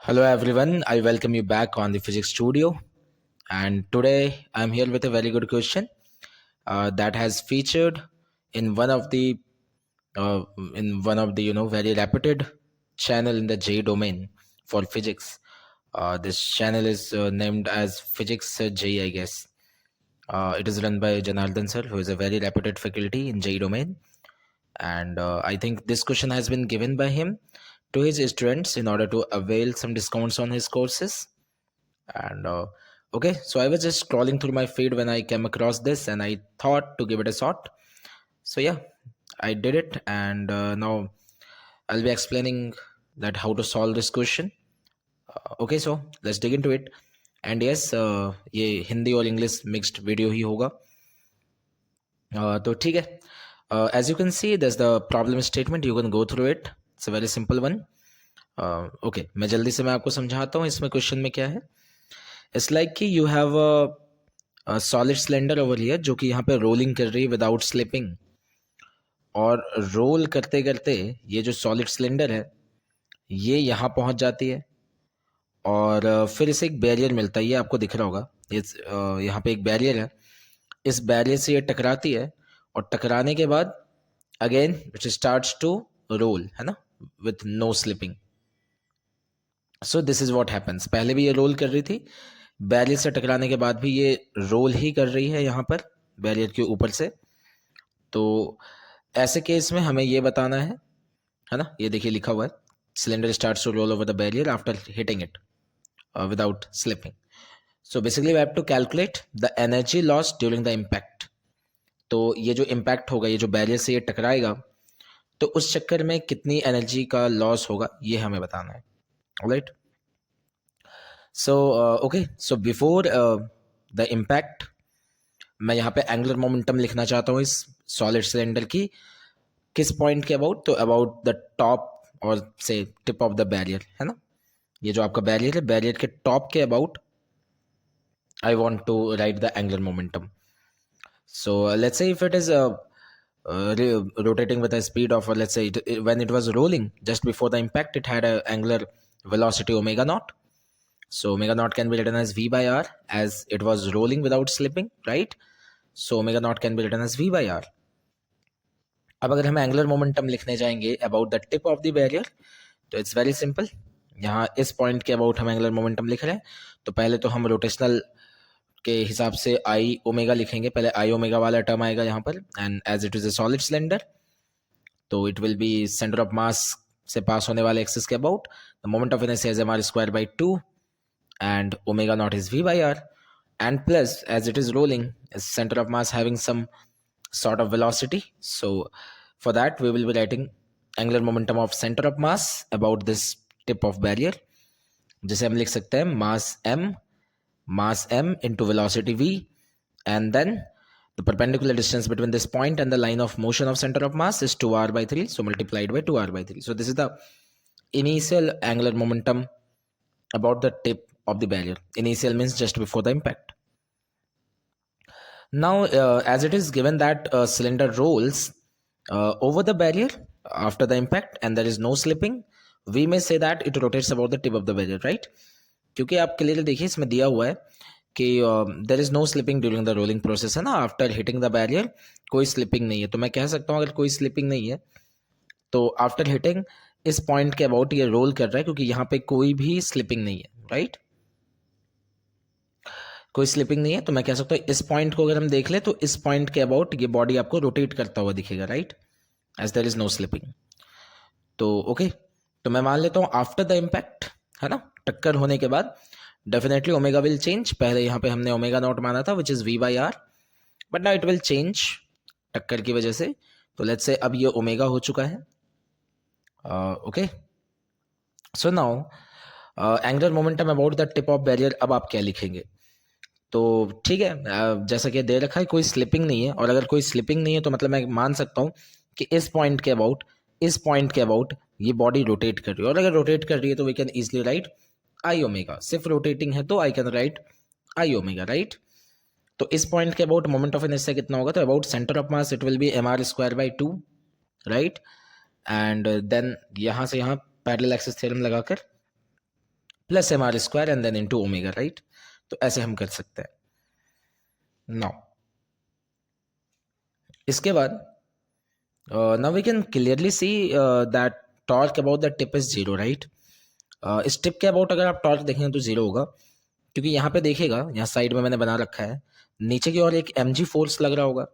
Hello everyone, I welcome you back on the physics studio. And today I'm here with a very good question that has featured in one of the uh, very reputed channel in the J domain for physics. This channel is named as Physics J, I guess. It is run by Janardhan sir, who is a very reputed faculty in J domain. And I think this question has been given by him to his students in order to avail some discounts on his courses. And okay, so I was just scrolling through my feed when I came across this, and I thought to give it a shot. So yeah, I did it, and now I'll be explaining that how to solve this question. Okay, so let's dig into it. And yes, ये हिंदी और English mixed video ही होगा. तो ठीक है. As you can see, there's the problem statement. You can go through it. It's a very simple one. Okay, मैं जल्दी से मैं आपको समझाता हूँ इसमें क्वेश्चन में क्या है. इट्स लाइक कि you have a solid cylinder over here जो कि यहाँ पे रोलिंग कर रही है विदाउट स्लिपिंग. और रोल करते करते ये जो सॉलिड सिलेंडर है ये यहाँ पहुँच जाती है और फिर इसे एक बैरियर मिलता है. ये आपको दिख रहा होगा. ये यहाँ पे एक बैरियर है. इस बैरियर से ये टकराती है और टकराने के बाद again it starts to roll, है ना, with no slipping. So this is what happens. पहले भी ये रोल कर रही थी, बैरियर से टकराने के बाद भी ये रोल ही कर रही है यहाँ पर बैरियर के ऊपर से. तो ऐसे केस में हमें ये बताना है ना. ये देखिए लिखा हुआ है, cylinder starts to roll over the barrier after hitting it without slipping. So basically we have to calculate the energy loss during the impact. तो ये जो इम्पैक्ट होगा, ये जो बैरियर से ये टकराएगा, तो उस चक्कर में कितनी एनर्जी का लॉस होगा ये हमें बताना है. Right. So okay, so before the impact मैं यहाँ पे एंगुलर मोमेंटम लिखना चाहता हूँ इस सॉलिड सिलेंडर की. किस पॉइंट के अबाउट? तो अबाउट द टॉप और से टिप ऑफ द बैरियर, है ना. ये जो आपका बैरियर है, बैरियर के टॉप के about I want to write the angular momentum. So let's say if it is rotating with a speed of, let's say when it was rolling just before the impact, it had a angular velocity omega naught. So omega naught can be written as v by r as it was rolling without slipping, right? So omega naught can be written as v by r. अब अगर हम angular momentum लिखने जाएंगे about the tip of the barrier, तो it's very simple. यहाँ इस point के about हम एंगुलर मोमेंटम लिख रहे हैं, तो पहले तो हम रोटेशनल के हिसाब से आई ओमेगा लिखेंगे. पहले आई ओमेगा वाला टर्म आएगा यहाँ पर, and as it is a solid cylinder तो it will be centre of mass से पास होने वाले एक्सिस के about. The moment of inertia is mr square by 2 and omega not is v by r, and plus as it is rolling centre of mass having some sort of velocity. So for that we will be writing angular momentum of center of mass about this tip of barrier, जिसे हम लिख सकते हैं mass m into velocity v, and then the perpendicular distance between this point and the line of motion of center of mass is 2r by 3, so multiplied by 2r by 3. So this is the initial angular momentum about the tip of the barrier. Initial means just before the impact. Now as it is given that cylinder rolls over the barrier after the impact and there is no slipping, we may say that it rotates about the tip of the barrier, right? क्योंकि आप clearly देखिए इसमें दिया हुआ है कि there is no slipping during the rolling process, है ना. आफ्टर हिटिंग द बैरियर कोई स्लिपिंग नहीं है. तो मैं कह सकता हूँ अगर कोई स्लिपिंग नहीं है तो आफ्टर हिटिंग इस पॉइंट के अबाउट ये रोल कर रहा है, क्योंकि यहाँ पे कोई भी स्लिपिंग नहीं है, राइट. कोई स्लिपिंग नहीं है, तो मैं कह सकता हूँ इस पॉइंट को अगर हम देख ले तो इस पॉइंट के अबाउट ये बॉडी आपको रोटेट करता हुआ दिखेगा, right, as there is no slipping. तो ओके, तो मैं मान लेता हूँ आफ्टर द इम्पैक्ट, है ना, टक्कर होने के बाद डेफिनेटली ओमेगा विल चेंज. पहले यहाँ पे हमने ओमेगा नॉट माना था which is v by R, but now it will change टक्कर की वजह से. तो लेट्स से अब ये ओमेगा हो चुका है. Okay, so now angular momentum about the tip of barrier. अब आप क्या लिखेंगे? तो ठीक है, जैसा कि दे रखा है कोई स्लिपिंग नहीं है, और अगर कोई स्लिपिंग नहीं है तो मतलब मैं मान सकता हूँ कि इस पॉइंट के अबाउट ये बॉडी रोटेट कर रही है. और अगर रोटेट कर रही है तो we can easily write I omega. सिर्फ रोटेटिंग है तो I can write I omega, right. तो इस पॉइंट के अबाउट मोमेंट ऑफ इनर्शिया कितना होगा? तो about centre of mass it will be mr square by 2, right. And then यहाँ से यहाँ पैरेलल एक्सिस थ्योरम लगाकर plus M R square and then into omega, right. तो ऐसे हम कर सकते हैं। नाउ इसके बाद now we can clearly see that torque about the tip is zero, right? इस टिप के अबाउट अगर आप टॉर्क देखेंगे तो जीरो होगा, क्योंकि यहाँ पे देखिएगा, यहाँ साइड में मैंने बना रखा है, नीचे की ओर एक mg फोर्स लग रहा होगा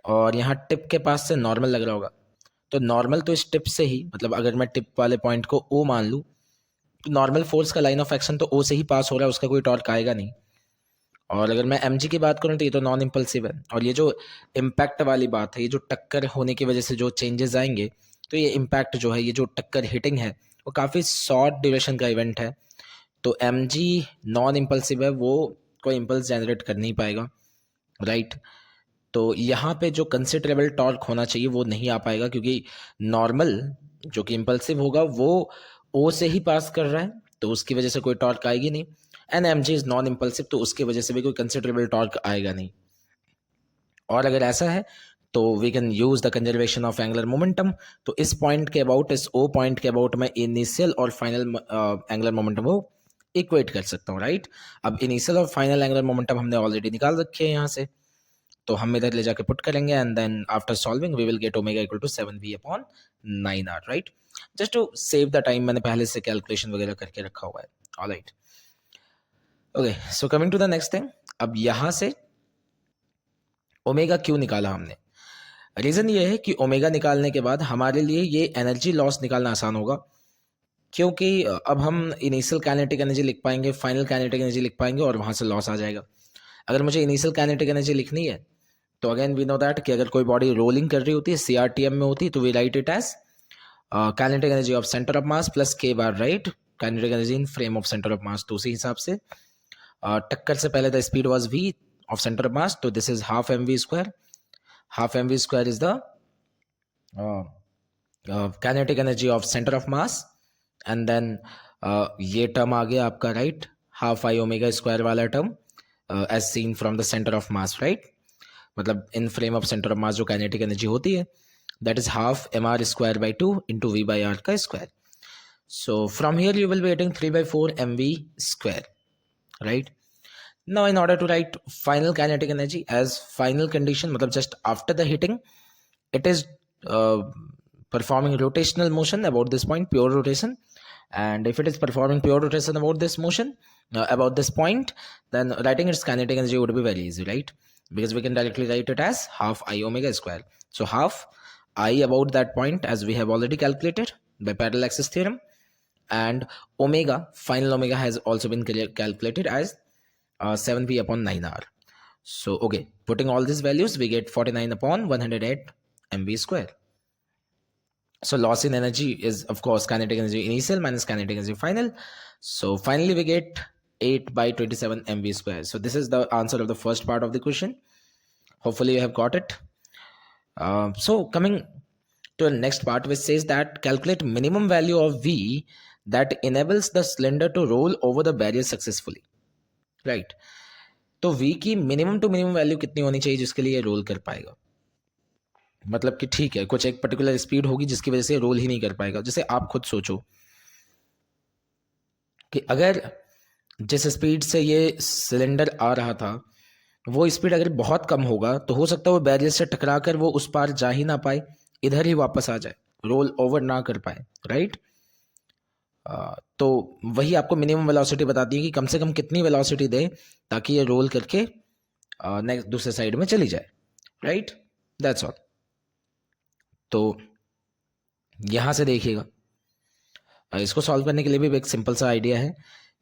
और यहाँ टिप के पास से नॉर्मल लग रहा होगा। तो नॉर्मल तो इस टिप से ही, मतलब अगर मैं टिप वाले पॉइंट को O मान लूँ तो नॉर्मल फोर्स का लाइन ऑफ एक्शन तो O से ही पास हो रहा है, उसका कोई टॉर्क आएगा नहीं। और अगर मैं mg की बात करूँ तो ये तो नॉन इम्पल्सिव है। और ये जो इम्पैक्ट वाली बात है, ये जो टक्कर होने की वजह से जो चेंजेस आएंगे, तो ये इम्पैक्ट जो है, ये जो टक्कर हिटिंग है, वो काफ़ी शॉर्ट ड्यूरेशन का इवेंट है। तो mg नॉन इम्पल्सिव है, वो कोई इम्पल्स जनरेट कर नहीं पाएगा, राइट। तो यहाँ पे जो कंसिडरेबल टॉर्क होना चाहिए वो नहीं आ पाएगा, क्योंकि नॉर्मल जो कि इम्पल्सिव होगा वो O से ही पास कर रहा है, तो उसकी वजह से कोई टॉर्क आएगी नहीं। And mg is non impulsive, तो उसकी वजह से भी कोई कंसिडरेबल टॉर्क आएगा नहीं। और अगर ऐसा है तो we can use the conservation of angular momentum. तो इस पॉइंट के अबाउट, इस O पॉइंट के अबाउट मैं इनिशियल और फाइनल एंगुलर मोमेंटम को इक्वेट कर सकता हूँ, राइट। अब इनिशियल और फाइनल एंगुलर मोमेंटम हमने ऑलरेडी निकाल रखे हैं यहाँ से, तो हम इधर ले जाके पुट करेंगे and then after solving we will get omega equal to 7v/9r, right. Just to save the time मैंने पहले से कैलकुलेशन वगैरह करके रखा हुआ है। Alright, okay, so coming to the next thing. अब यहाँ से ओमेगा क्यों निकाला हमने? रीज़न ये है कि ओमेगा निकालने के बाद हमारे लिए ये एनर्जी लॉस निकालना आसान होगा, क्योंकि अब हम इनिशियल काइनेटिक एनर्जी लिख पाएंगे, फाइनल काइनेटिक एनर्जी लिख पाएंगे और वहाँ से लॉस आ जाएगा। अगर मुझे इनिशियल काइनेटिक एनर्जी लिखनी है तो अगेन वी नो दैट कि अगर कोई बॉडी रोलिंग कर रही होती है, CRTM में होती है, तो we write it as kinetic energy of centre of mass plus k bar, right. Kinetic energy in frame of centre of mass. तो उसी हिसाब से टक्कर से पहले the speed was v of centre of mass, तो this is half mv square. Half mv square is the kinetic energy of centre of mass, and then ये term आ गया आपका, right, half I omega square वाला term as seen from the centre of mass, right. मतलब in frame of centre of mass जो kinetic energy होती है, that is half mr square by 2 into v/r का square. So from here you will be getting 3/4 mv square, right? Now in order to write final kinetic energy as final condition, matlab just after the hitting, it is uh, performing rotational motion about this point, pure rotation. And if it is performing pure rotation about this motion, about this point, then writing its kinetic energy would be very easy, right? Because we can directly write it as half I omega square. So half I about that point, as we have already calculated by parallel axis theorem, and omega, final omega, has also been calculated as 7v/9r. So okay, putting all these values, we get 49/108 mv square. So loss in energy is of course kinetic energy initial minus kinetic energy final. So finally we get 8/27 mv square. So this is the answer of the first part of the question. Hopefully you have got it. So coming to the next part, which says that calculate minimum value of v that enables the cylinder to roll over the barrier successfully, right? तो v की minimum to minimum value कितनी होनी चाहिए जिसके लिए role कर पाएगा? मतलब कि ठीक है, कुछ एक पर्टिकुलर स्पीड होगी जिसकी वजह से रोल ही नहीं कर पाएगा। जैसे आप खुद सोचो कि अगर जिस स्पीड से ये सिलेंडर आ रहा था, वो स्पीड अगर बहुत कम होगा तो हो सकता है वो बैरियर से टकरा कर वो उस पार जा ही ना पाए, इधर ही वापस आ जाए, रोल ओवर ना कर पाए, राइट। तो वही आपको मिनिमम वेलोसिटी बताती है कि कम से कम कितनी वेलोसिटी दे ताकि ये रोल करके नेक्स्ट दूसरे साइड में चली जाए, राइट। That's all. तो यहाँ से देखिएगा, इसको सॉल्व करने के लिए भी एक सिंपल सा आइडिया है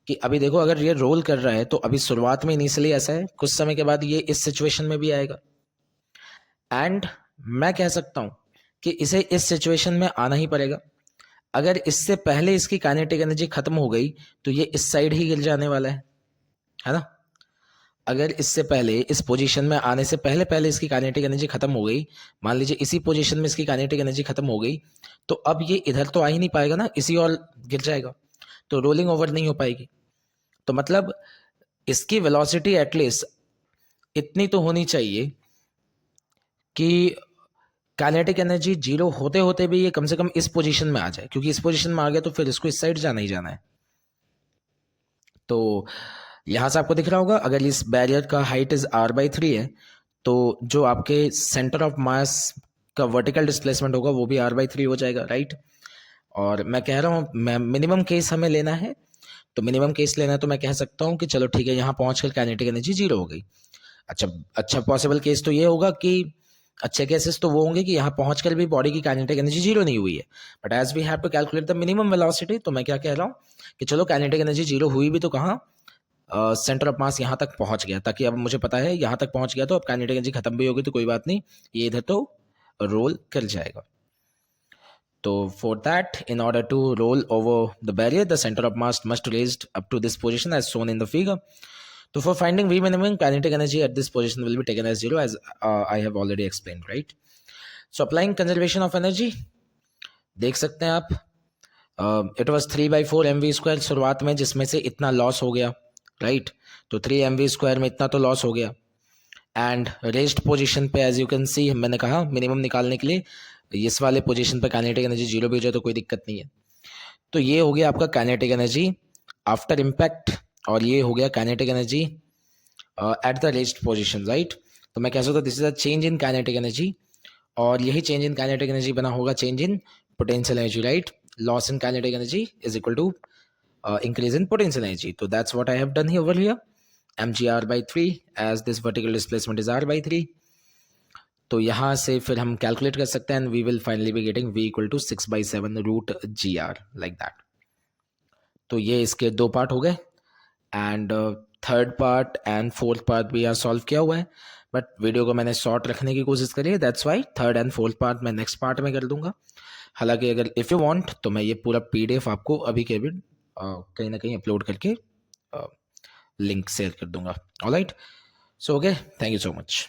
कि अभी देखो अगर ये रोल कर रहा है तो अभी शुरुआत में इनिशियली ऐसा है, कुछ समय के बाद ये इस सिचुएशन में भी आएगा, एंड मैं कह सकता हूँ कि इसे इस सिचुएशन में आना ही पड़ेगा। अगर इससे पहले इसकी काइनेटिक एनर्जी खत्म हो गई तो ये इस साइड ही गिर जाने वाला है ना। अगर इससे पहले इस पोजीशन में आने से पहले पहले इसकी काइनेटिक एनर्जी खत्म हो गई, मान लीजिए इसी पोजीशन में इसकी काइनेटिक एनर्जी खत्म हो गई, तो अब ये इधर तो आ ही नहीं पाएगा ना, इसी और गिर जाएगा, तो रोलिंग ओवर नहीं हो पाएगी। तो मतलब इसकी वेलोसिटी एटलीस्ट इतनी तो होनी चाहिए कि काइनेटिक एनर्जी जीरो होते होते भी ये कम से कम इस पोजीशन में आ जाए, क्योंकि इस पोजीशन में आ गया तो फिर इसको इस साइड जाना ही जाना है, तो यहाँ से आपको दिख रहा होगा, अगर इस बैरियर का हाइट इज r/3 है, तो जो आपके सेंटर ऑफ मास का वर्टिकल डिस्प्लेसमेंट होगा वो भी r/3 हो जाएगा, राइट। और मैं कह रहा हूँ मैं मिनिमम केस हमें लेना है, तो मिनिमम केस लेना है तो मैं कह सकता हूँ कि चलो ठीक है, यहाँ पहुँच कर काइनेटिक एनर्जी जीरो हो गई। अच्छा अच्छा पॉसिबल केस तो ये होगा कि अच्छे केसेस तो वो होंगे कि यहाँ पहुंचकर भी बॉडी की काइनेटिक एनर्जी जीरो नहीं हुई है, but as we have to calculate the minimum velocity, तो मैं क्या कह रहा हूँ कि चलो काइनेटिक एनर्जी जीरो हुई भी तो कहाँ, सेंटर ऑफ मास यहाँ तक पहुंच गया, ताकि अब मुझे पता है यहाँ तक पहुंच गया, तो अब काइनेटिक एनर्जी खत्म भी होगी तो कोई बात नहीं, ये इधर तो रोल कर जाएगा। तो for that, in order to roll over the barrier, the center of mass must raised up to this position as shown in the figure. So for finding V minimum, kinetic energy at this position will be taken as zero, as I have already explained, right? So applying conservation of energy, देख सकते हैं आप, it was 3/4 mv² शुरुआत में, जिसमें से इतना loss हो गया, राइट। तो 3 mv² में इतना तो लॉस हो गया, एंड रेस्ट पोजीशन पे एज यू कैन सी मैंने कहा मिनिमम निकालने के लिए इस वाले पोजीशन पे काइनेटिक एनर्जी जीरो भी हो जाए तो कोई दिक्कत नहीं है। तो ये हो गया आपका काइनेटिक एनर्जी आफ्टर इम्पैक्ट, और ये हो गया kinetic energy at the rest position, right. तो मैं कह सकता हूँ this is a change in kinetic energy, और यही चेंज इन काइनेटिक एनर्जी बना होगा change in potential energy, right. Loss in kinetic energy is equal to increase in potential energy. So that's what I have done here over here. mgr/3 as this vertical displacement is r/3. तो यहाँ से फिर हम calculate कर सकते हैं, and we will finally be getting v equal to 6/7 √gr like that. तो ये इसके दो पार्ट हो गए, and third part and fourth part भी यहाँ सॉल्व किया हुआ है, बट वीडियो को मैंने शॉर्ट रखने की कोशिश करी है, that's why third and fourth part मैं नेक्स्ट पार्ट में कर दूंगा। हालांकि अगर इफ़ यू वांट तो मैं ये पूरा PDF आपको अभी के अभी कहीं ना कहीं अपलोड करके लिंक शेयर कर दूंगा। Alright, so okay, thank you so much.